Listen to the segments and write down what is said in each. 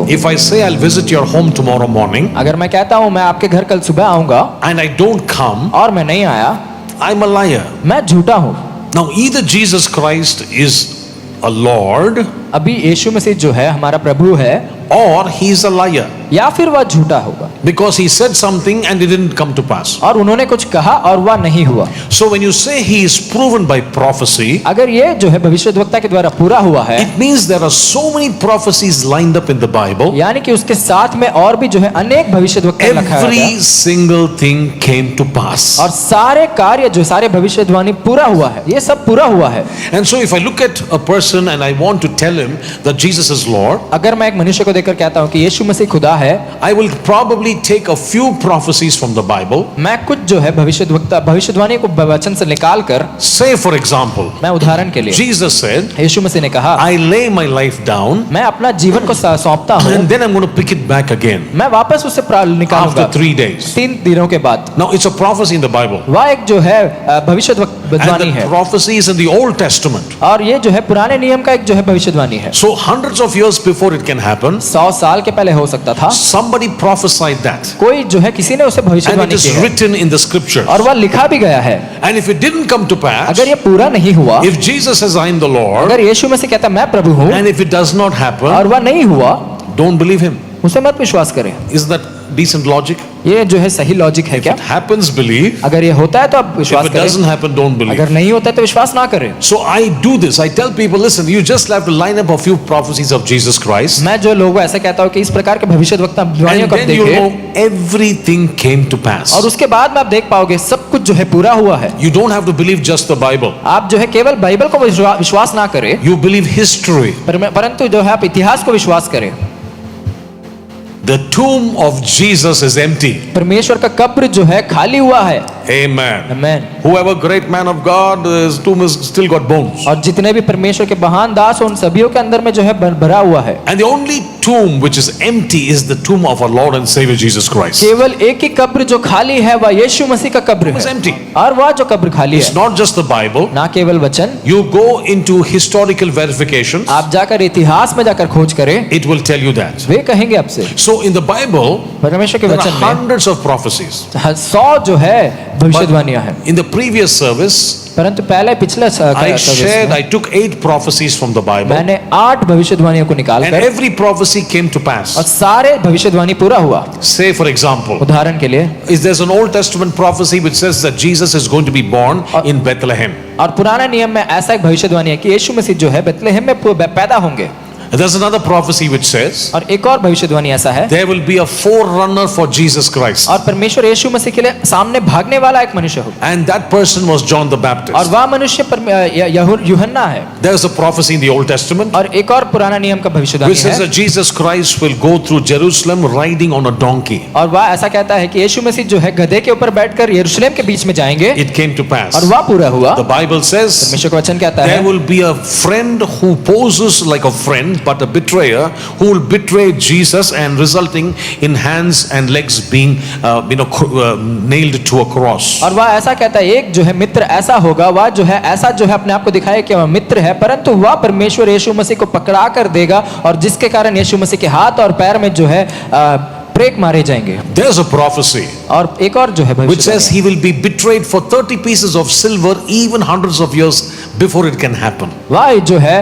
If I say I'll visit your home tomorrow morning अगर मैं कहता हूँ मैं आपके घर कल सुबह आऊंगा and I don't come, और मैं नहीं आया, I'm a liar. मैं झूठा हूँ। Now either Jesus Christ is a Lord अभी यीशु मसीह जो है हमारा प्रभु है, or he is a liar, या फिर वह झूठा होगा, because he said something and it didn't come to pass. और उन्होंने कुछ कहा और वह नहीं हुआ। So when you say he is proven by prophecy, अगर ये जो है भविष्यद्वक्ता के द्वारा पूरा हुआ है, it means there are so many prophecies lined up in the Bible. यानी कि उसके साथ में और भी जो है अनेक भविष्यद्वक्ता लिखा Every है single thing came to pass. और सारे कार्य जो सारे भविष्यवाणी पूरा हुआ है, ये सब पूरा हुआ है। And so if I look at a person and I want to tell him that Jesus is Lord, अगर मैं एक मनुष्य को देखकर कहता हूँ कि यीशु मसीह खुदा है, I will probably take a few prophecies from the Bible. मैं कुछ जो है भविष्यवाणी को वचन से निकाल कर, Say for example, मैं उदाहरण के लिए, Jesus said, यीशु मसीह ने कहा, I lay my life down मैं अपना जीवन को सौंपता हूँ, and then I'm going to pick it back again मैं वापस उसे निकालूंगा after 3 days. 3 दिनों के बाद। Now it's a prophecy in the Bible. वह एक जो है भविष्यवाणी And है, the prophecy is in the Old Testament. और ये जो है पुराने नियम का एक जो है भविष्यवाणी है। So hundreds of years before it can happen, 100 साल के पहले हो सकता था, somebody prophesied that. कोई जो है किसी ने उसे And it भविष्यवाणी is की है written in the scripture. और वह लिखा भी गया है। And if it didn't come to pass, अगर ये पूरा नहीं हुआ, if Jesus says I am the Lord, अगर यीशु मसीह कहता मैं प्रभु हूँ and if it does not happen, और वह नहीं हुआ, don't believe him. उसे मत विश्वास करें। Isn't that decent logic? ये जो है सही लॉजिक है If क्या? it happens, believe. अगर ये होता है तो आप If विश्वास it करें, doesn't happen, don't believe. अगर नहीं होता है तो विश्वास ना करें। So I do this. I tell people, listen, you just have to line up a few prophecies of Jesus Christ, मैं जो लोगों को ऐसा कहता हूँ कि इस प्रकार के भविष्यद्वक्ता वाणियों and को then you देखें, know everything came to pass. और उसके बाद में आप देख पाओगे सब कुछ जो है पूरा हुआ है। You don't have to believe just the Bible. आप जो है केवल बाइबल को विश्वास ना करें, You believe history. परंतु जो है आप इतिहास को विश्वास करें। The tomb of Jesus is empty. परमेश्वर का कब्र जो है खाली हुआ है। Amen. आमीन। Whoever great man of God, his tomb is still got bones. और जितने भी परमेश्वर के महान दास हैं, उन सभीयों के अंदर में जो है भरा हुआ है। And the only tomb which is empty is the tomb of our Lord and Savior Jesus Christ. केवल एक ही कब्र जो खाली है वह यीशु मसीह का कब्र It's है, empty. और वह जो कब्र खाली It's है, not just the Bible. ना केवल वचन, You go into historical verifications, आप जाकर इतिहास में जाकर खोज करें, it will tell you that. वे कहेंगे आपसे। So in the Bible, परमेश्वर के there are वचन में hundreds of prophecies. 100 जो है भविष्यवाणियां हैं, In the previous service, परंतु पिछले service I took 8 prophecies from the Bible, मैंने 8 भविष्यवाणियों को and निकालकर, every prophecy came to pass. और सारे भविष्यवाणी पूरा हुआ। Say for example, उदाहरण के लिए, is there's an Old Testament prophecy which says that Jesus is going to be born in Bethlehem. और पुराने नियम में ऐसा एक भविष्यवाणी है कि यीशु मसीह जो है बेथलेहम में पैदा होंगे। There's another prophecy which says और एक और भविष्यवाणी ऐसा है, there will be a forerunner for Jesus Christ, और परमेश्वर यीशु मसीह के लिए सामने भागने वाला एक मनुष्य होगा, and that person was John the और Baptist. वह मनुष्य यूहन्ना है। There's a prophecy in the Old Testament और एक और पुराना नियम का भविष्यवाणी which says है, that Jesus Christ will go through Jerusalem riding on a donkey. और वह ऐसा कहता है कि यीशु मसीह जो है गधे के ऊपर बैठकर यरूशलेम के बीच में जाएंगे, It came to pass. और वह पूरा हुआ। The Bible says परमेश्वर का वचन कहता there है, will be a friend who poses like a friend but a betrayer who will betray Jesus, and resulting in hands and legs being nailed to a cross. और वह ऐसा कहता है, एक जो है मित्र ऐसा होगा, वह जो है ऐसा जो है अपने आप को दिखाए कि वह मित्र है, परंतु वह परमेश्वर यीशु मसीह को पकड़ा कर देगा, और जिसके कारण यीशु मसीह के हाथ और पैर में जो है ब्रेक मारे जाएंगे। There's a prophecy और एक और जो है which says भविष्यवाणी, he will be betrayed for 30 pieces of silver even hundreds of years before it can happen. वह जो है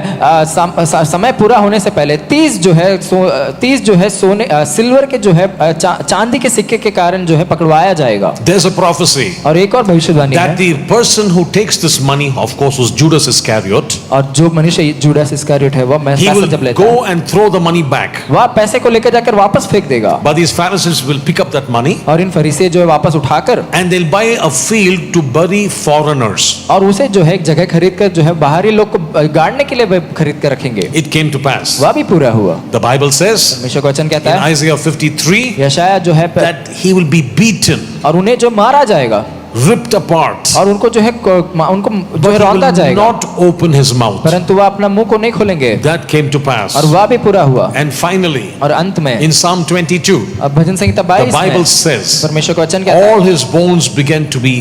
समय पूरा होने से पहले 30 जो है सोने सिल्वर के जो है चांदी के सिक्के के कारण जो है पकड़वाया जाएगा। There's a prophecy और एक और भविष्यवाणी that है, the person who takes this money, of course, was Judas Iscariot. और जो मनुष्य जूडास इस्करियोट है, वह He पैसा will जब लेता go है, and throw the money back. वह पैसे को लेकर जाकर वापस फेंक देगा, But these Pharisees will pick up that money और इन फरीसी जो है वापस उठाकर, and they'll buy a field to bury foreigners. और उसे जो है एक जगह खरीद कर जो है बाहरी लोग को गाड़ने के लिए खरीद कर रखेंगे। It came to pass. वह भी पूरा हुआ। The Bible says परमेश्वर का वचन in कहता है, Isaiah 53 यशायाह जो है that he will be beaten, और उन्हें जो मारा जाएगा, ripped apart, और उनको जो है उनको जो but है he रौंदा will जाएगा, not open his mouth. परंतु वह अपना मुंह को नहीं खोलेंगे। That came to pass. और वह भी पूरा हुआ। And finally, और अंत में in Psalm 22, अब भजन संहिता the 22 Bible में says परमेश्वर का वचन कहता है, all his bones began to be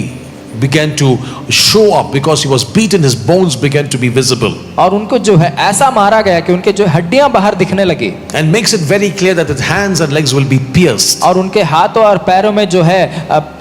began to show up because he was beaten, his bones began to be visible. और उनको जो है ऐसा मारा गया कि उनके जो हड्डियां बाहर दिखने लगी, And makes it very clear that his hands and legs will be pierced. और उनके हाथों और पैरों में जो है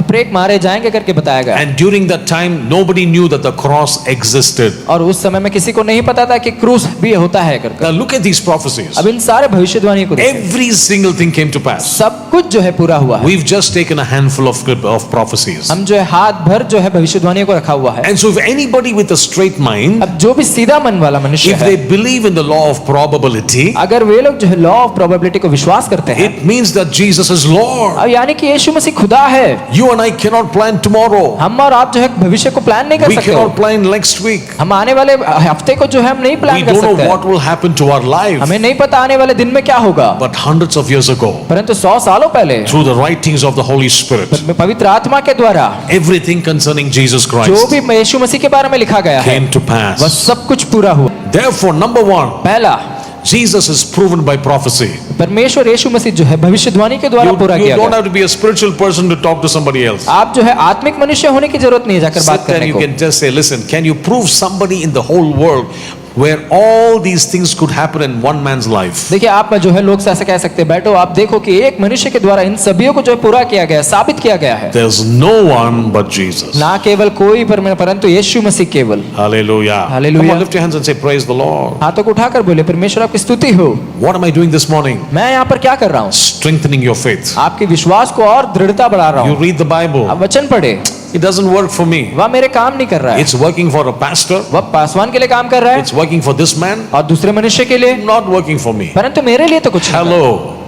प्रेक मारे जाएंगे करके बताया गया। And during that time, nobody knew that the cross existed. और उस समय में किसी को नहीं पता था कि क्रूस भी होता है करके। Now look at these prophecies. अब इन सारे भविष्यवाणी को देखिए, Every single thing came to pass. सब कुछ जो है पूरा हुआ है। We've just taken a handful of prophecies. हम जो है हाथ भर जो है भविष्यवाणियों को रखा हुआ है। And so if anybody with a straight mind, अब जो भी सीधा मन वाला मनुष्य if है, they believe in the law of probability, अगर वे लोग जो है लॉ ऑफ प्रोबेबिलिटी को विश्वास करते हैं, it means that Jesus is Lord. अब यानी कि यीशु मसीह खुदा है। You and I cannot plan tomorrow. हम और आप जो है भविष्य को प्लान नहीं कर We सकते। cannot plan next week. हम आने वाले हफ्ते को जो है हम नहीं We प्लान कर don't know सकते। what will happen to our life. हमें नहीं पता आने वाले दिन में क्या होगा। But hundreds of years ago, परंतु 100 सालों पहले through the writings of the Holy Spirit, पवित्र आत्मा के द्वारा everything concerning Jesus जो Christ भी यीशु मसीह के बारे में लिखा गया है came to pass. वह सब कुछ पूरा हुआ। Therefore, number one, पहला, Jesus is proven by prophecy. परमेश्वर यीशु मसीह जो है भविष्यवाणी के द्वारा पूरा You किया don't गया। have to be a spiritual person to talk to somebody else. आप जो है आत्मिक मनुष्य होने की जरूरत नहीं है जाकर बात Sit there, करने you को। can just say, listen, can you prove somebody in the whole world where all these things could happen in one man's life? देखिए आप जो है लोग से ऐसे कह सकते हैं, बैठो आप देखो कि एक मनुष्य के द्वारा इन सभी को जो है पूरा किया गया है, साबित किया गया है। There's no one but Jesus. ना केवल कोई परंतु यीशु मसीह केवल। Hallelujah. Hallelujah. Come on, lift your hands and say, praise the Lord. हाथों को उठाकर बोले, परमेश्वर आपकी स्तुति हो। What am I doing this morning? मैं यहाँ पर क्या कर रहा हूँ? Strengthening your faith. आपके विश्वास को और दृढ़ता बढ़ा रहा You हूँ। read the Bible. आप वचन पढ़े, It doesn't work for me. वह मेरे काम नहीं कर रहा है। It's working for a pastor. वह पासवान के लिए काम कर रहा है It's working for this man. और दूसरे मनुष्य के लिए, Not working for me. परंतु मेरे लिए तो कुछ नहीं। Hello.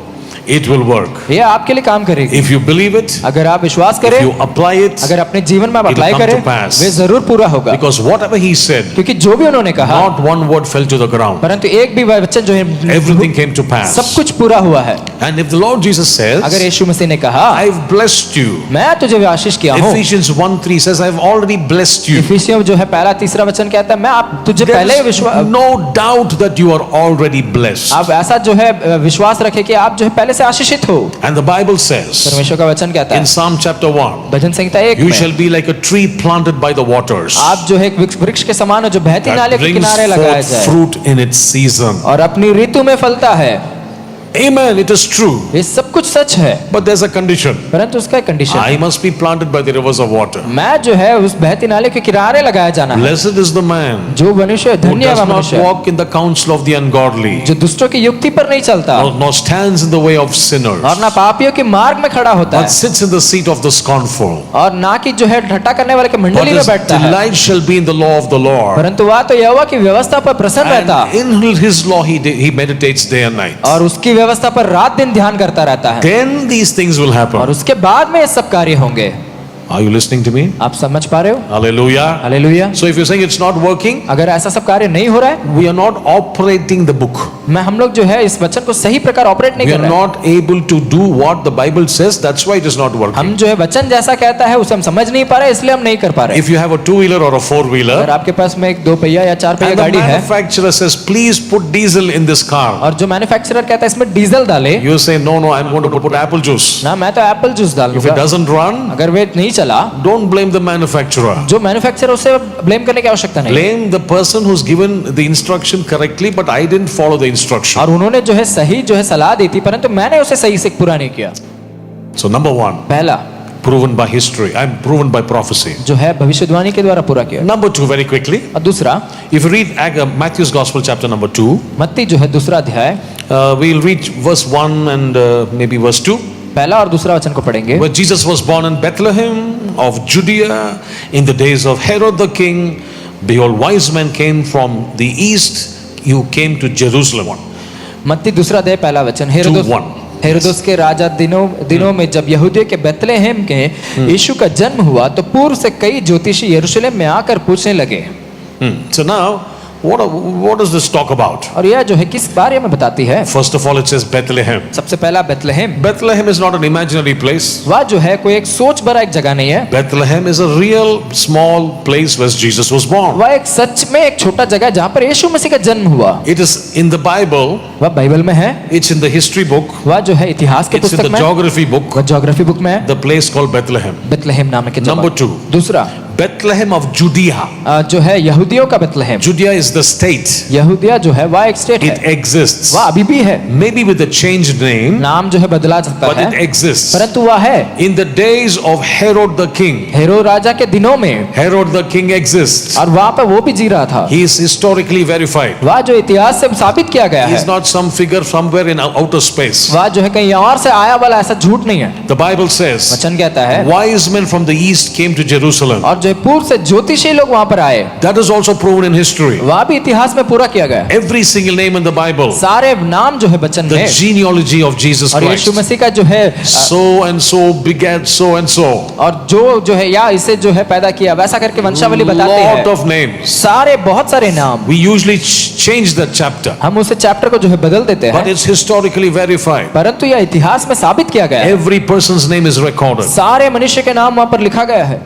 It will work. ये आपके लिए काम करेगी। If you believe it, अगर आप विश्वास if करें, you apply it, अगर अपने जीवन में आप It'll अप्लाई come करें, to pass. वे जरूर पूरा होगा। because whatever he said, क्योंकि जो भी उन्होंने कहा, not one word fell to the ground. परंतु एक भी वचन जो है Everything came to pass. सब कुछ पूरा हुआ है। And if the Lord Jesus अगर says, यीशु मसीह ने कहा, I've blessed you. मैं तुझे आशीष किया हूँ। Ephesians 1:3 says, I've already blessed you. इफिसियों जो है पहला तीसरा वचन कहता है, मैं आप तुझे पहले There's विश्वास, no doubt that you are already blessed. आप ऐसा जो है विश्वास रखे कि आप जो है पहले से आशीषित हो। And the Bible says परमेश्वर का वचन कहता in है Psalm chapter 1, bhajan Samhita 1 you में, shall be like a tree planted by the waters आप जो है एक वृक्ष के समान हो जो बहती that नाले के brings किनारे लगाया forth जाए fruit in its season. और अपनी ऋतु में फलता है। Amen. It is true. ये सब कुछ सच है, But there's a condition. परंतु उसका एक condition I must be planted by the rivers of water. मैं जो है उस बहती नाले के किनारे लगाया जाना है। Blessed is the man जो मनुष्य who धन्य है does वह not मनुष्य walk in the counsel of the ungodly, जो दुष्टों की युक्ति पर नहीं चलता nor stands in the way of sinners, और ना पापियों के मार्ग में खड़ा होता but है sits in the seat of the scornful. और ना कि जो है ठट्टा करने वाले के But मंडली में his बैठता है, delight shall be in the law of the Lord, परंतु वह तो यहोवा की व्यवस्था पर प्रसन्न रहता and in his law he meditates day and night. और उसकी व्यवस्था पर रात दिन ध्यान करता रहता है Then these things will और happen. उसके बाद में ये सब कार्य होंगे। Are you listening to me? आप समझ पा रहे हो? Hallelujah. Hallelujah. So if you're saying it's not working, अगर ऐसा सब कार्य नहीं हो रहा है, we are not operating the book. हम लोग जो है इस वचन को सही प्रकार ऑपरेट नहीं We कर are रहे हैं। not able to do what the Bible says. That's why it is not working. हम जो है वचन जैसा कहता है उसे हम समझ नहीं पा रहे, इसलिए हम नहीं कर पा रहे। If you have a two-wheeler or a अगर four-wheeler, आपके पास में एक 2 पहिया या 4 पहिया and the गाड़ी है manufacturer says, please put diesel in this car, और जो मैन्युफैक्चरर कहता है इसमें डीजल डाले, you say, no, I'm going to put apple juice. ना मैं तो एप्पल जूस If it डालूंगा। doesn't run, अगर वे नहीं चला, don't blame the manufacturer. जो मैन्युफैक्चरर उसे ब्लेम करने की आवश्यकता नहीं। Blame the person who's given the instruction correctly, but I didn't follow the instruction. और उन्होंने जो है सही जो है सलाह दी थी, परंतु मैंने उसे सही से पूरा नहीं किया। So number one, पहला proven by history. I'm proven by prophecy. जो है भविष्यवाणी के द्वारा पूरा किया। Number two, very quickly, और दूसरा, if you read Matthew's Gospel, chapter number 2, मत्ती जो है दूसरा अध्याय, we'll read verse 1 and maybe verse 2. पहला और दूसरा वचन को पढ़ेंगे। Where Jesus was born in Bethlehem of Judea in the days of Herod the king. Behold, wise men came from the east. You came to Jerusalem. मत्ती दूसरा अध्याय पहला वचन, हेरोदोस के राजा दिनों में जब यहूदियों के बेतलेहम के यीशु का जन्म हुआ तो पूर्व से कई ज्योतिषी यरूशलेम में आकर पूछने लगे। So now, what does this talk about? और यह जो है किस बारे में बताती है? First of all, it says Bethlehem. सबसे पहला Bethlehem, Bethlehem is not an imaginary place. वह जो है कोई एक सोच भरा एक जगह नहीं है। Bethlehem is a real small place where Jesus was born. वह एक सच में एक छोटा जगह जहाँ पर यीशु मसीह का जन्म हुआ। It is in the Bible. वह बाइबल में है। It's in the history book. वह जो है इतिहास के It's in पुस्तक the में, geography book. वह ज्योग्राफी बुक में है। The place called Bethlehem. Bethlehem नाम के जगह। Number 2. दूसरा, Bethlehem of Judea. जो है यहूदियों का Bethlehem. Judea is the state. यहूदिया जो है वह एक स्टेट It है, exists. वह अभी भी है। Maybe with a changed name, नाम जो है बदला सकता but है, it exists. परंतु वह है। In the days of Herod the king, Herod राजा के दिनों में, Herod the king exists. और वहां पे वो भी जी रहा था। He is historically verified. वह जो इतिहास से साबित किया गया He है, is not some figure somewhere in outer space. वह जो है कहीं और से आया वाला ऐसा झूठ नहीं है। The Bible says, वचन कहता है, wise men from the east came to Jerusalem. और जो है पूर्व से ज्योतिषी लोग वहां पर आए, That is also proven in history. वह भी इतिहास में पूरा किया गया। Every single name in the Bible, सारे नाम जो है वचन the में, genealogy of Jesus और यीशु Christ. मसीह का जो है So and so begat so and so. और जो है या इसे जो है पैदा किया, वैसा करके वंशावली बताते Lot हैं। of names. सारे बहुत सारे नाम, We usually change that chapter, हम उसे चैप्टर को जो है बदल देते but हैं, it's historically verified. परंतु यह इतिहास में साबित किया गया है। Every person's name is recorded. सारे मनुष्य के नाम वहां पर लिखा गया है।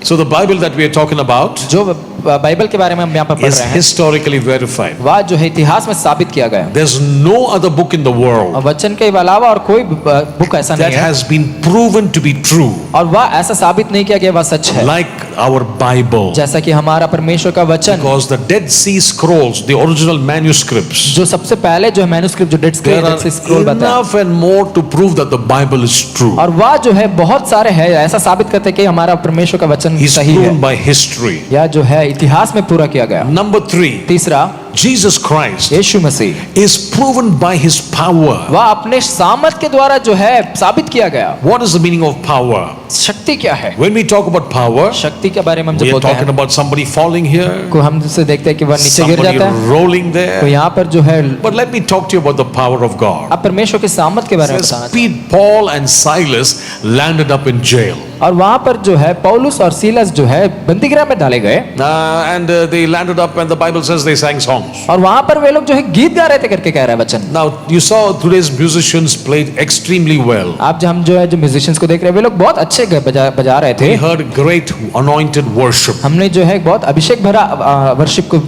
So the Bible that we are talking about जो बाइबल के बारे में हम यहाँ पर पढ़ is रहे हैं, historically verified. वह जो है इतिहास में साबित किया गया है। There's no other book in the world और वचन के अलावा और कोई बुक ऐसा that नहीं है, has been proven to be true और वह ऐसा साबित नहीं किया गया वह सच है, like our Bible. जैसा कि हमारा परमेश्वर का वचन, Because the Dead Sea Scrolls, the original manuscripts, जो सबसे पहले जो है मैन्युस्क्रिप्ट जो डेड there are स्क्रॉल बताया, enough and more to prove that the Bible is true. और वह जो है बहुत सारे है ऐसा साबित करते हैं कि हमारा परमेश्वर का वचन He's सही है, proven by history. या जो है इतिहास में पूरा किया गया। Number 3, तीसरा, Jesus Christ Yeshu Masih, is proven by his power. वह अपने सामर्थ के द्वारा जो है साबित किया गया। What is the meaning of power? शक्ति क्या है? When we talk about power, शक्ति के बारे में हम we जब are बोलते talking हैं, about somebody falling here, को हम जिससे देखते हैं कि वह नीचे गिर somebody जाता है, rolling तो there. यहाँ पर जो है But let me talk to you about the power of God. अब परमेश्वर के सामर्थ के बारे में Says बताना चाहता हूं। Paul and Silas landed up in jail. और वहां पर जो है पौलुस और सीलस जो है बंदीगृह में डाले गए, And they landed up and the Bible says they sang songs. और वहां पर वे लोग जो है गीत गा रहे थे करके कह रहा है वचन। Now you saw today's musicians played extremely well. आप जो हम जो है जो म्यूजिशियंस को देख रहे हैं, वे लोग बहुत अच्छे बजा रहे थे। We heard great anointed worship. हमने जो है बहुत अभिषेक भरा वर्शिप को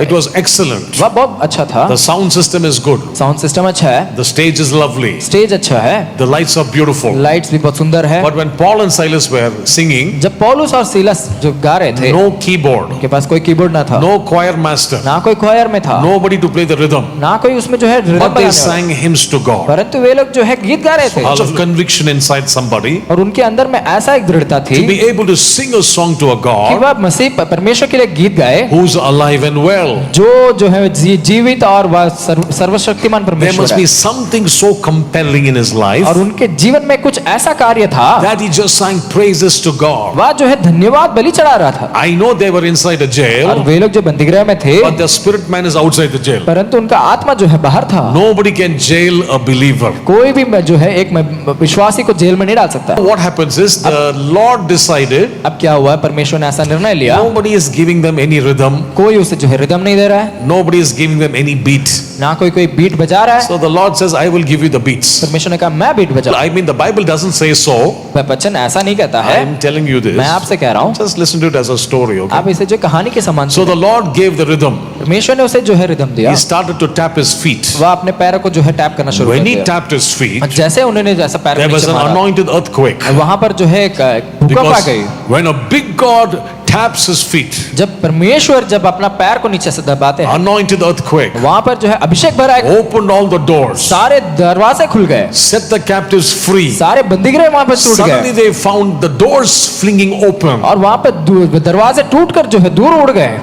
It was excellent. वह बहुत अच्छा था। The sound system is good. Sound system अच्छा है, The stage is lovely. Stage अच्छा है, The lights are beautiful. Lights भी बहुत सुंदर है। But when Paul and Silas were singing, जब पौलुस और सीलस जो गा रहे थे, no keyboard, उनके पास कोई कीबोर्ड ना था, no choir master, ना कोई क्वायर में था, nobody to play the rhythm. ना कोई उसमें जो है रिदम But they बनाने वाला। sang hymns to God. परंतु वे लोग जो है गीत गा रहे थे, Out of conviction inside somebody, और उनके अंदर में ऐसा एक दृढ़ता थी to be able to sing a song to a कि God वह मसीह परमेश्वर के लिए गीत गाए, who's alive and well. जो है जीवित और वह सर्वशक्तिमान There परमेश्वर must be है। something so compelling in his life और उनके जीवन में कुछ ऐसा कार्य था, that he just sang praises to God. वह जो है धन्यवाद बलि चढ़ा रहा था। I know they were inside a और jail, वे लोग जो बंदीगृह में थे, but their spirit man is outside the jail. परंतु उनका आत्मा जो है बाहर था। Nobody can jail a believer. कोई भी जो है एक विश्वासी को जेल में नहीं डाल सकता। What happens is the Lord decided अब क्या हुआ, परमेश्वर ने ऐसा निर्णय लिया, nobody is giving them any rhythm, कोई उसे जो है रिदम नहीं दे रहा है, nobody is giving them any beat. ना कोई बीट बजा रहा है। So the Lord says, I will give you the beats. परमेश्वर ने कहा मैं बीट बजा। I mean, the Bible doesn't say so. वचन ऐसा नहीं कहता I है, am telling you this. मैं आपसे कह रहा हूँ, Just listen to it as a story, okay? आप इसे जो कहानी के समान So the Lord gave the rhythm. परमेश्वर ने उसे जो है रिदम दिया, He started to tap his feet. वह अपने पैरों को जो है टैप करना शुरू कर When he दिया। tapped his feet, और जैसे उन्होंने जैसा पैर there में was नीचे an मारा, anointed earthquake. वहां पर जो है एक भूकंप आ Because गई। when a big God taps his feet, जब परमेश्वर जब अपना पैर को नीचे से दबाते हैं, anointed earthquake, वहां पर जो है अभिषेक भरा है, opened all the doors, सारे दरवाजे खुल गए, set the captives free. सारे बंदीगृह वहां पर टूट Suddenly गए, they found the doors flinging open. और वहां पर दरवाजे टूटकर जो है दूर उड़ गए।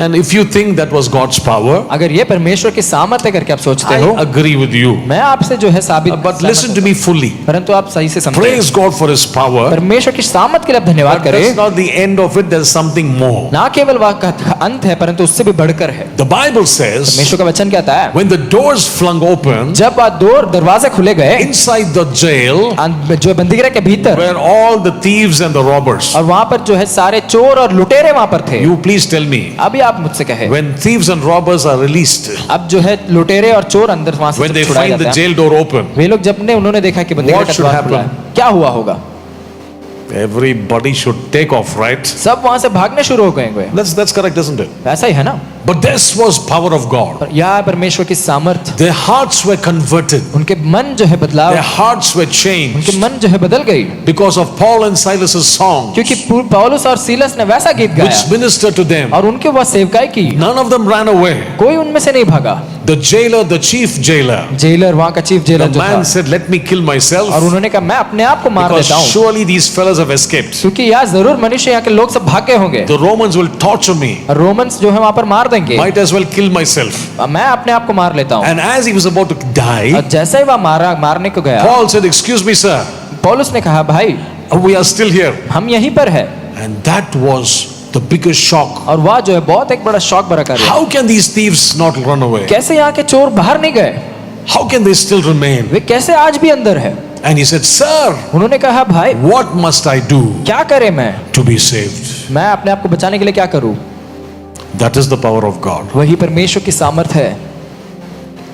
And if you think that was God's power, अगर ये परमेश्वर की सामर्थ्य करके आप सोचते I हो, agree with you. मैं आपसे जो है साबित, But listen to me fully. परंतु आप सही से समझें, Praise God for His power. परमेश्वर की सामर्थ के लिए आप धन्यवाद But करें। that's not the end of it. There's something more. ना केवल वह का अंत है, परंतु उससे भी बढ़कर है। The Bible says, परमेश्वर का वचन कहता है, when the doors flung open, जब दरवाजे खुले गए, inside the jail जो बंदीगृह के भीतर, were all the thieves and the robbers. और वहां पर जो है सारे चोर और लुटेरे वहां पर थे। You please tell me, अभी आप मुझसे कहें, when thieves and robbers are released, अब जो है लुटेरे और चोर अंदर वहां से when they छुड़ाए find the जाते हैं, jail door open, वे लोग जब उन्होंने देखा कि बंदीगृह What का should द्वार खुला happen? है, क्या हुआ होगा? everybody should take off, right? सब वहां से भागने शुरू हो गए। That's correct, isn't it? ऐसा ही है ना? But this was power of God. पर यह परमेश्वर की सामर्थ, Their hearts were converted. उनके मन जो है बदलाव, Their hearts were उनके changed मन जो है बदल गई, because of Paul and Silas's song, क्योंकि पौलुस और सीलस ने वैसा गीत which गाया ministered to them. और उनके वह सेवकाई की। None of them ran away. कोई उनमें से नहीं भागा। The jailer, the chief jailer, jailer, वहां का चीफ जेलर the जो था, man said, "Let me kill myself और उन्होंने कहा मैं अपने आप को मार because देता हूँ, surely these fellows have escaped. क्योंकि यहाँ जरूर मनुष्य, यहाँ के लोग सब भागे होंगे, The Romans will torture me. Romans जो है वहां पर मार देंगे, Might as well kill myself." मैं अपने आप को मार लेता हूँ। And as he was about to die, और जैसे ही वह मारने को गया, Paul said, "Excuse me, sir, पौलुस ने कहा भाई we are still here." हम यहीं पर है। And that was the biggest shock. और वह जो है बहुत एक बड़ा शौक भरा कार्य। How can these thieves not run away? कैसे यहाँ के चोर बाहर नहीं गए, How can they still remain? वे कैसे आज भी अंदर है? And he said, "Sir, उन्होंने कहा भाई what must I do क्या करे मैं to be saved?" मैं अपने आप को बचाने के लिए क्या करूं? That is the power of God. वही परमेश्वर की सामर्थ है।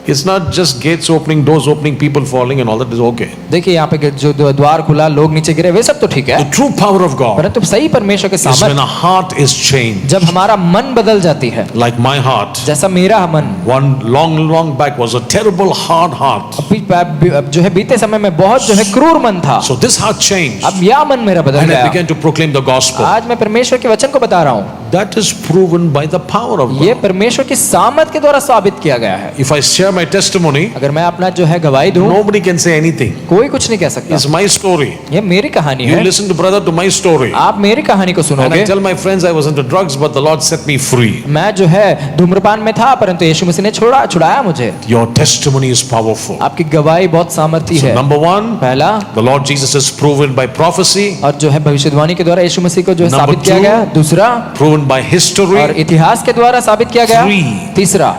It's not just gates opening, doors opening, people falling and all that is okay. देखिए यहाँ पे जो द्वार खुला, लोग नीचे गिरे, वे सब तो ठीक है, The true power of God परंतु सही परमेश्वर के is when सामर्थ a heart is changed. जब हमारा मन बदल जाती है, Like my heart. जैसा मेरा मन One long back was a terrible hard heart. अब जो है बीते समय में बहुत जो है क्रूर मन था, So this heart changed. अब यह मन मेरा बदल And I गया। began to proclaim the gospel. आज मैं परमेश्वर के वचन को बता रहा हूँ। That is proven by the power of ये God. परमेश्वर की सामर्थ के द्वारा साबित किया गया है। If I share my testimony, अगर मैं अपना जो है गवाही दूं, nobody can say anything. कोई कुछ नहीं कह सकता। It's my story. ये मेरी कहानी You है, listen to brother to my story. आप मेरी कहानी को And सुनोगे। I tell my friends I was into drugs, but the Lord set me free. मैं जो है धूम्रपान में था, परंतु यीशु मसीह ने छुड़ाया मुझे। Your testimony is powerful. आपकी गवाही बहुत सामर्थी So है। number one, पहला, the Lord Jesus is proven by prophecy, और जो है भविष्यवाणी के द्वारा यीशु मसीह को जो है Number साबित किया two, गया। दूसरा, proven by और history. इतिहास के द्वारा साबित किया गया। Three, तीसरा,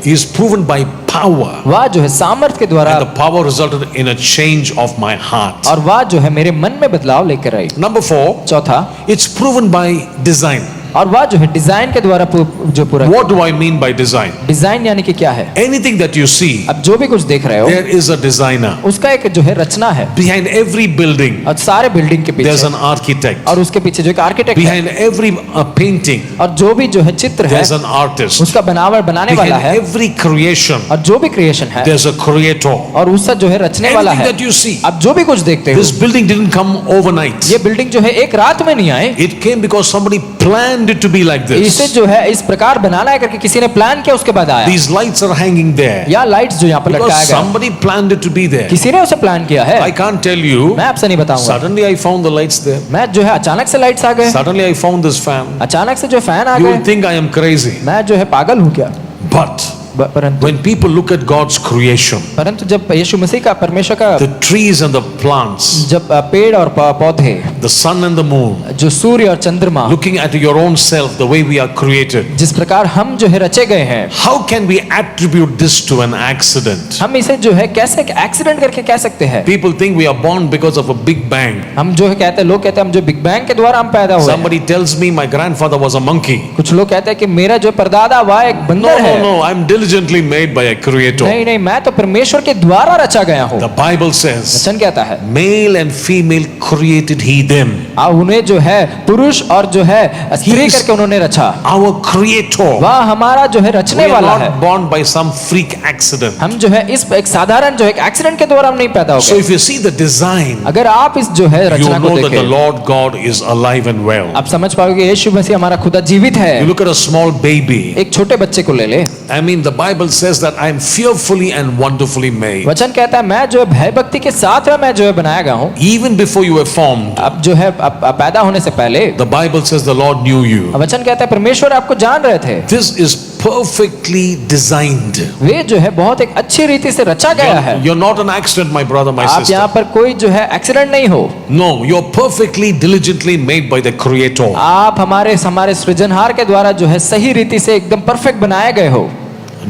He is proven by power. वह जो है सामर्थ के द्वारा, And the power resulted in a change of my heart. और वह जो है मेरे मन में बदलाव लेकर आई। Number four, चौथा, it's proven by design. और वह जो है डिजाइन के द्वारा जो पूरा, What do I mean by design? Design यानी कि क्या है? Anything that you see, अब जो भी कुछ देख रहे हो, there is a designer. उसका एक जो है रचना है, Behind every building, और सारे बिल्डिंग के there's पीछे, an architect. और उसके पीछे जो एक आर्किटेक्ट है, Behind every painting, और जो भी जो है चित्र है, there's an artist. उसका बनाने वाला Behind है, every creation, और जो भी क्रिएशन है, there's a creator. और उसका जो है रचने वाला Anything है। that you see, अब जो भी कुछ देखते हो, this building didn't come overnight. ये बिल्डिंग जो है एक रात में नहीं आए, It came because somebody planned it to be like इसे this. जो है इस प्रकार बनाना है करके किसी ने प्लान किया, उसके बाद आया। These lights are hanging there या लाइट्स जो यहाँ पर because लटकाया गया, somebody planned it to be there. किसी ने उसे प्लान किया है। I can't tell you. मैं आपसे नहीं बताऊंगा। Suddenly I found the lights there. मैं जो है अचानक से लाइट्स आ गए, Suddenly I found this fan. अचानक से जो फैन आ You गए, will think I am crazy. मैं जो है पागल हूँ क्या? But परंतु when people look at God's creation, जब यीशु मसीह का, परमेश्वर का, the trees and the plants, जब पेड़ और पौधे, the sun and the moon, जो सूर्य और चंद्रमा, looking at your own self, the way we are created, जिस प्रकार हम जो है रचे गए हैं, how can we attribute this to an accident? हम इसे जो है कैसे एक्सीडेंट करके कह सकते हैं? People think we are born because of a big bang. हम जो है कहते हैं, लोग कहते हैं हम जो बिग बैंग के द्वारा हम पैदा हुए हैं। Somebody tells me my grandfather was a monkey. कुछ लोग कहते हैं कि मेरा जो परदादा वह एक No, बंदर है। no, I'm diligently made by a creator. नहीं नहीं, मैं तो परमेश्वर के द्वारा रचा गया हूँ। The Bible says, वचन कहता है, male and female created he them. उन्हें जो है पुरुष और जो है स्त्री He is करके उन्होंने रचा। Our creator. वह हमारा जो है We रचने are वाला है। not born by some freak accident. हम जो है इस एक साधारण जो एक एक्सीडेंट के द्वारा हम नहीं पैदा हो So गए। if you see the design, अगर आप इस जो है you रचना को know that the देखें, Lord God is alive and well. आप समझ पाओगे यीशु मसीह हमारा खुदा जीवित You है। look at a small baby. एक छोटे बच्चे को ले ले, I mean, the Bible says that I am fearfully and wonderfully made. वचन कहता है मैं जो है भय भक्ति के साथ मैं जो है बनाया गया हूँ। Even before you were formed, अब जो है पैदा होने से पहले, the Bible says the Lord knew you. वचन कहता है परमेश्वर आपको जान रहे थे। This is perfectly designed. वे जो है बहुत एक अच्छी रीति से रचा गया है। You're not an accident, my brother, my आप sister. यहाँ पर कोई जो है एक्सीडेंट नहीं हो। No, you're perfectly diligently made by the Creator. आप हमारे सृजनहार के द्वारा जो है सही रीति से एकदम परफेक्ट बनाए गए हो।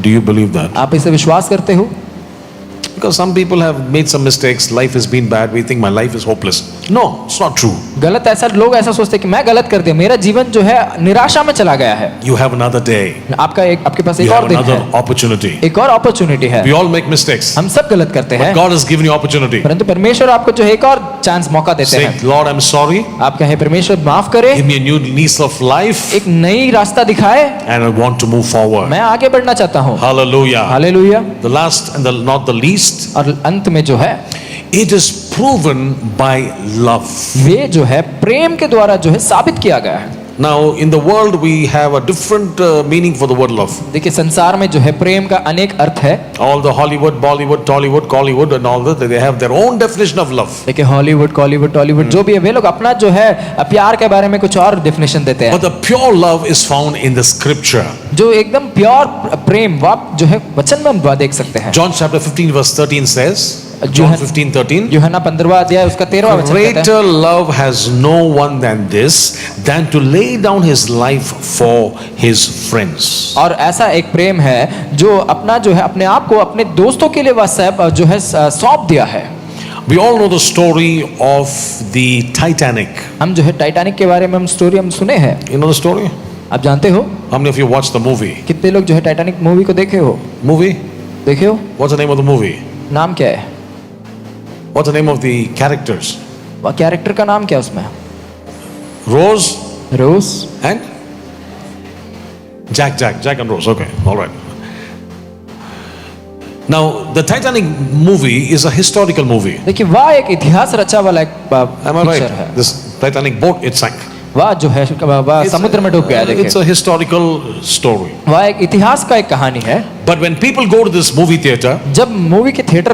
Do you believe that? आप इसे विश्वास करते हो? Because some people have made some mistakes, life has been bad, we think my life is hopeless. No, it's not true. गलत ऐसा लोग ऐसा सोचते हैं कि मैं गलत कर दिया, मेरा जीवन जो है निराशा में चला गया है। You have another day. आपके पास You एक have और दिन another है, opportunity. एक और अपॉर्चुनिटी है। We all make mistakes. हम सब गलत करते हैं, God has given you opportunity. परंतु परमेश्वर आपको जो है एक और चांस मौका देते Say, हैं। Lord, I'm sorry. आप कहें परमेश्वर माफ करे, Give me a new lease of life, एक नई रास्ता दिखाए, and I want to move forward. मैं आगे बढ़ना चाहता हूँ। Hallelujah. Hallelujah. The last and not the least, और अंत में जो है it is proven by love. वे जो है प्रेम के द्वारा जो है साबित किया गया है। Now, in the world, we have a different meaning for the word love. देखिए संसार में जो है प्रेम का अनेक अर्थ है। All the Hollywood, Bollywood, Tollywood, Collywood, and all that, they have their own definition of love. देखिए हॉलीवुड, कॉलीवुड, टॉलीवुड जो भी है वे लोग अपना जो है प्यार के बारे में कुछ और डेफिनेशन देते हैं। But the pure love is found in the scripture. जो एकदम प्योर प्रेम आप जो है वचन में हम देख सकते हैं। John chapter 15 verse 13 says, John Johann- 15:13, यूहन्ना 15वां अध्याय उसका 13वां वचन कहता है, greater love has no one than this, than to lay down his life for his friends. और ऐसा एक प्रेम है जो अपना जो है अपने आप को अपने दोस्तों के लिए वह सब जो है सौंप दिया है। We all know the story of the Titanic. हम जो है टाइटैनिक के बारे में हम स्टोरी हम सुने हैं। You know the story? आप जानते हो How many of you watched the movie? कितने लोग जो है टाइटैनिक मूवी को देखे हो? Movie? देखे हो? What's the name of the movie? नाम क्या है? What's the name of the characters? वह कैरेक्टर का नाम क्या है उसमें? Rose rose and Jack and Rose. Okay, all right. Now, the Titanic movie is a historical movie. देखिए वह एक इतिहास रचा वाला एक Am I पिक्चर right? है। This Titanic boat, it sank. वह जो है वह समुद्र में डूब गया। It's देखिए a historical story. वह एक इतिहास का एक कहानी है। But when people go to this movie theater, जब मूवी के थिएटर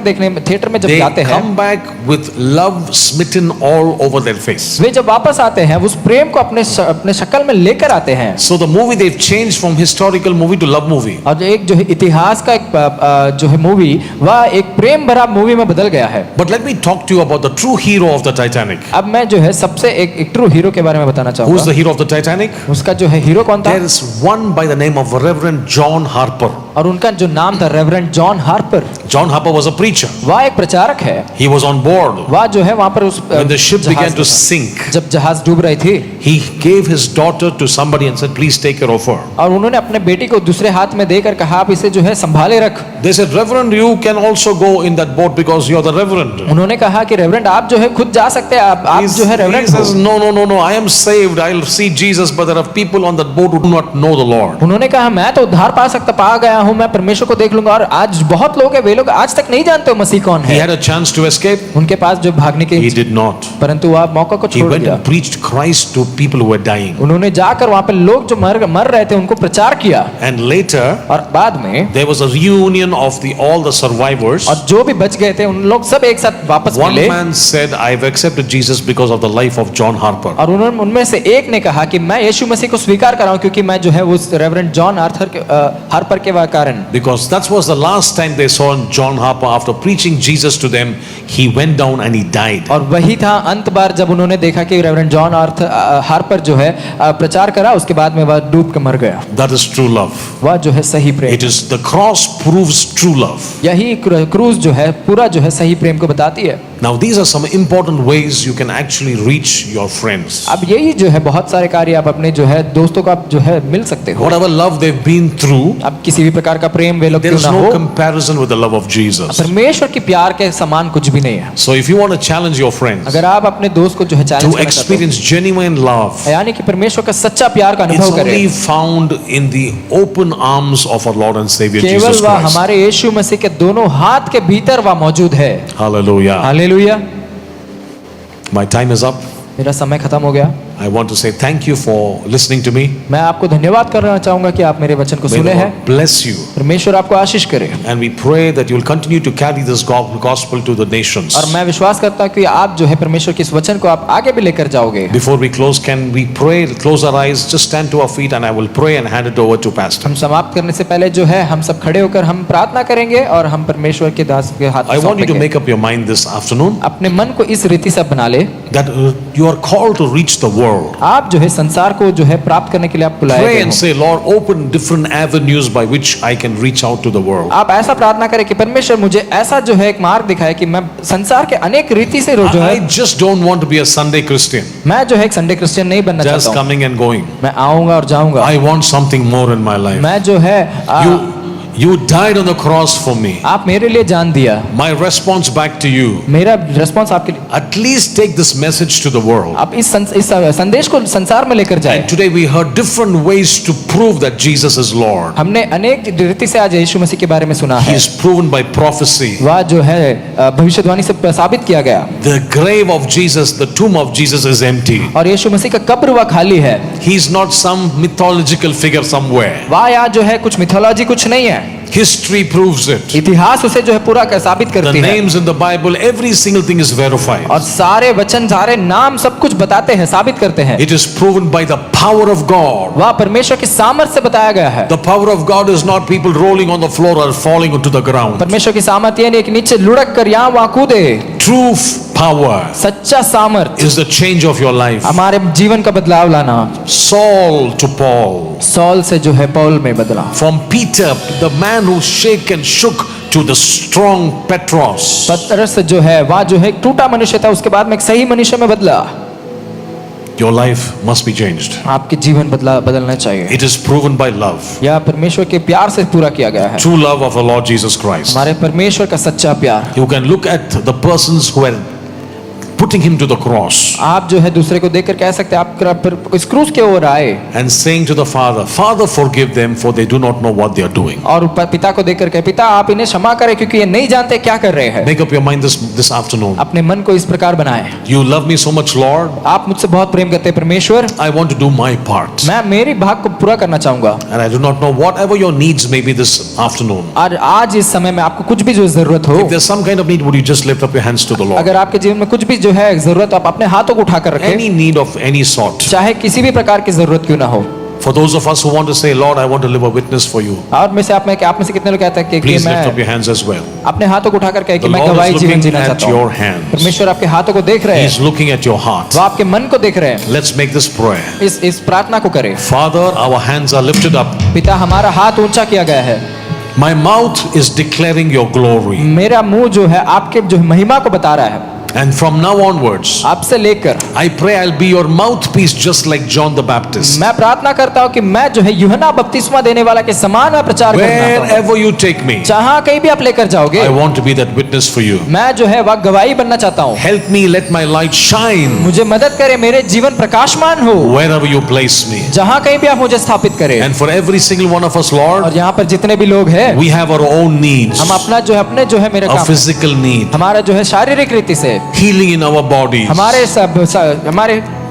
में जब they जाते हैं, come back with love smitten all over their face. वे जब वापस आते हैं उस प्रेम को अपने शक्ल में लेकर आते हैं। So the movie they've changed from historical movie to love movie. और एक जो है इतिहास का एक जो है मूवी वह एक प्रेम भरा मूवी में बदल गया है। But let me talk to you about the true hero of the Titanic. अब मैं जो है सबसे एक ट्रू हीरो के बारे में बताना Who's चाहूंगा। the hero of the Titanic? उसका जो है हीरो कौन था? There is one by the name of Reverend John Harper. और उनका जो नाम था reverend John Harper. John Harper was a preacher. वह एक प्रचारक है। He was on board वह जो है वहां पर उस when the ship जहाज began में to था। sink. जब जहाज डूब रही थी He gave his daughter to somebody and said, "Please take care of her." और उन्होंने अपने बेटी को दूसरे हाथ में देकर कहा आप इसे जो है संभाले रख। They said, "Reverend, you can also go in that boat because you're the reverend." उन्होंने कहा कि रेवरेंड आप जो है खुद जा सकते हैं, आप जो है He रेवरेंड says, हो। No, I am saved. I'll see Jesus, but there are people on that boat who do not know the Lord. उन्होंने कहा मैं तो उद्धार पा गया हूँ, मैं परमेश्वर को देख लूंगा। और आज बहुत लोग हैं वे लोग आज तक नहीं जानते हो मसीह कौन He है। had a chance to escape. उनके पास जो भागने की He did not. परंतु वह मौका को He छोड़ went दिया। and preached Christ to people who were dying. उन्होंने जाकर वहां पे लोग जो मर रहे थे उनको प्रचार किया। And later, और बाद में there was a reunion of all the survivors. और जो भी बच गए थे उन लोग सब एक साथ वापस One मिले। man said, "I've accepted Jesus because of the life of John Harper." और उन्होंने उनमें से एक ने कहा कि मैं यीशु मसीह को स्वीकार कर रहा हूं क्योंकि मैं जो है उस रेवरेंड जॉन हार्पर के कारण। Because that was the last time they saw John Harper after preaching Jesus to them. He went down and he died. और वही था अंत बार जब उन्होंने देखा कि रेवरेंड जॉन हार्पर जो है प्रचार करा, उसके बाद में वह डूब कर मर गया। That is true love. वह जो है सही प्रेम। It is the cross proves true love. यही क्रूज जो है पूरा जो है सही प्रेम को बताती है। Now these are some important ways you can actually reach your friends. अब यही जो है बहुत सारे कार्य आप अपने जो है दोस्तों को आप जो है मिल सकते हो। Whatever love they've been through, अब किसी भी प्रकार का प्रेम वे लोग there क्यों is ना no हो, comparison with the love of Jesus. परमेश्वर की प्यार के समान कुछ भी नहीं है। So if you want to challenge your friends अगर आप अपने दोस्त को जो है चैलेंज to करना चाहते experience genuine love, हो, यानी कि परमेश्वर का सच्चा प्यार का it's अनुभव करें, only found in the open arms of our Lord and Savior केवल Jesus वह Christ. हमारे यीशु मसीह के दोनों हाथ के भीतर वह मौजूद है। Hallelujah. Hallelujah. My time is up. मेरा समय खत्म हो गया। I want to say thank you for listening to me. मैं आपको धन्यवाद करना चाहूंगा कि आप मेरे वचन को May सुने the हैं। Lord bless you. परमेश्वर आपको आशीष करे। And we pray that you will continue to carry this gospel to the nations. और मैं विश्वास करता हूँ कि आप जो है परमेश्वर के इस वचन को आप आगे भी लेकर जाओगे। Before we close, can we pray? Close our eyes, just stand to our feet, and I will pray and hand it over to Pastor. हम समाप्त करने से पहले जो है हम सब खड़े होकर हम प्रार्थना करेंगे और हम परमेश्वर के दास के हाथ I में want you to सौंपेंगे। make up your mind this afternoon अपने मन को इस रीति से बना ले that you are called to reach the world. world. आप जो है संसार को जो है प्राप्त करने के लिए आप बुलाए Pray गए and हो। say, Lord, open different avenues by which I can reach out to the world. आप ऐसा प्रार्थना करें कि परमेश्वर मुझे ऐसा जो है एक मार्ग दिखाए कि मैं संसार के अनेक रीति से जो है I just don't want to be a Sunday Christian, मैं जो है एक संडे क्रिश्चियन नहीं बनना just चाहता हूँ। coming and going. मैं आऊंगा और जाऊंगा। I want something more in my life. मैं जो है You died on the cross for me. आप मेरे लिए जान दिया। My response back to you, मेरा रिस्पॉन्स आपके लिए, at least take this message to the world. आप इस संदेश को संसार में लेकर जाए। And today we heard different ways to prove that Jesus is Lord. हमने अनेक रीति से आज यीशु मसीह के बारे में सुना He है। is proven by prophecy. वह जो है भविष्यवाणी से साबित किया गया। The grave of Jesus, the tomb of Jesus is empty. और यीशु मसीह का कब्र वह खाली है। He is not some mythological figure somewhere. वह यहाँ जो है कुछ मिथोलॉजी कुछ नहीं है। History proves it. इतिहास उसे जो है पूरा साबित The करती है। names in the Bible, every single thing is verified. और सारे वचन सारे नाम सब कुछ बताते हैं, साबित करते हैं। It is proven by the power of God. वह परमेश्वर की सामर्थ से बताया गया है। The power of God is not people rolling on the floor or falling onto the ground. परमेश्वर की सामर्थ ये नहीं कि नीचे लुढ़क कर यहाँ वहाँ कूदे। True power सच्चा सामर्थ is the change of your life. हमारे जीवन का बदलाव लाना। Saul to Paul. सॉल से जो है पौल में बदला। From Peter, the man who shook to the strong Petros. पतरस जो है वह जो है एक टूटा मनुष्य था, उसके बाद में एक सही मनुष्य में बदला। Your life must be changed. आपके जीवन बदलना चाहिए। It is proven by love. यह परमेश्वर के प्यार से पूरा किया गया है। True love of our Lord Jesus Christ. हमारे परमेश्वर का सच्चा प्यार। You can look at the persons who are putting him to the cross आप जो है दूसरे को देखकर कह सकते हैं आप इस क्रूस के ओर आए and saying to the Father, Father, forgive them, for they do not know what they are doing. और पिता को देखकर कहे, पिता आप इन्हें क्षमा करें क्योंकि ये नहीं जानते क्या कर रहे हैं। Make up your mind this afternoon. अपने मन को इस प्रकार बनाएं। You love me so much, Lord. आप मुझसे बहुत प्रेम करते हैं परमेश्वर, I want to do my part. मैं मेरी भाग को पूरा करना चाहूंगा। And I do not know whatever your needs may be this afternoon. और आज इस समय में आपको कुछ भी जो जरूरत हो, If there's some kind of need, would you just lift up your hands to the Lord? अगर आपके जीवन में कुछ भी जो है जरूरत, आप अपने हाथों को उठाकर रखें। Any need of any sort. चाहे किसी भी प्रकार की जरूरत क्यों ना हो। For those of us who want to say, Lord, I want to live a witness for you, और में से आप में से कितने लोग कहते हैं कि please lift up मैं your hands as well. अपने हाथों को उठाकर कहे कि The मैं Lord गवाही is जीवन looking जीना at चाहता your हूँ। hands. परमेश्वर आपके हाथों को देख रहे He हैं, is looking at your heart. वो आपके मन को देख रहे हैं। Let's make this prayer. इस प्रार्थना को करें। Father, our hands are lifted up. पिता हमारा हाथ ऊंचा किया गया है। My mouth is declaring your glory. मेरा मुंह जो है आपके जो महिमा को बता रहा है। And from now onwards, आपसे लेकर I pray I'll be your mouthpiece just like John the Baptist. मैं प्रार्थना करता हूँ कि मैं जो है यूहन्ना बपतिस्मा देने वाला के समान मैं प्रचार करना चाहता हूँ। Wherever you take me, जहाँ कहीं भी आप लेकर जाओगे, I want to be that witness for you. मैं जो है वह गवाही बनना चाहता हूँ। Help me, let my light shine मुझे मदद करे, मेरे जीवन प्रकाशमान हो, wherever you place me. जहाँ कहीं भी आप मुझे स्थापित करें। And for every single one of us, Lord, और यहाँ पर जितने भी लोग हैं, we have our own needs, हम अपना जो है अपने जो है मेरे a काम, physical need, हमारा जो है शारीरिक रीति से, healing in our bodies. हमारे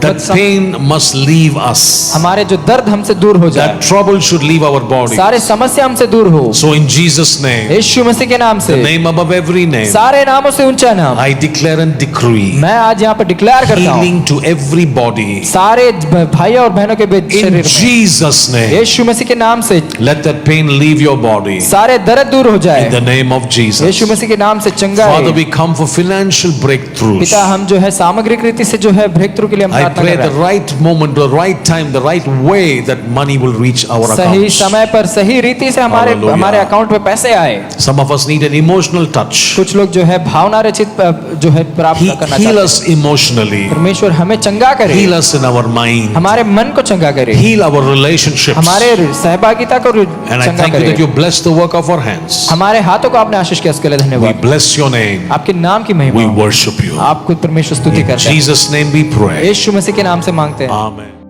That pain must leave us. हमारे जो दर्द हमसे दूर हो जाए, That trouble should leave our body. सारे समस्या हमसे दूर हो। So in Jesus' name, यीशु मसीह के नाम the से, name above every name, सारे नामों से ऊंचा नाम, I declare and decree मैं आज यहाँ पर डिक्लेयर करता हूँ healing to every body. सारे भाई और बहनों के In शरीर में, Jesus' name, यीशु मसीह के नाम से let that pain leave your body. सारे दर्द दूर हो जाए। In the name of Jesus. यीशु मसीह के नाम से चंगा Father, है। we come for financial breakthroughs. पिता हम जो है सामग्रिक रीति से जो है ब्रेक थ्रू के लिए हम I प्रार्थना pray कर the रहे हैं। right moment, the right time, the right way that money will reach our सही accounts. समय पर सही रीति से Hallelujah. हमारे अकाउंट में पैसे आए। Some of us need an emotional touch. कुछ लोग जो है भावना रचित जो है प्राप्त करना Heal चाहते us हैं। emotionally. परमेश्वर हमें चंगा करे, Heal us in our mind. हमारे मन को चंगा करे, Heal our relationships. हमारे सहभागिता को And I चंगा thank you that करे। you bless the work of our hands. हमारे हाथों को आपने आशीष किया, उसके लिए We धन्यवाद। bless your name. आपके नाम की We महिमा, worship you. आपको परमेश्वर स्तुति In करते हैं। Jesus' name we pray. यीशु मसीह के नाम से मांगते हैं। Amen.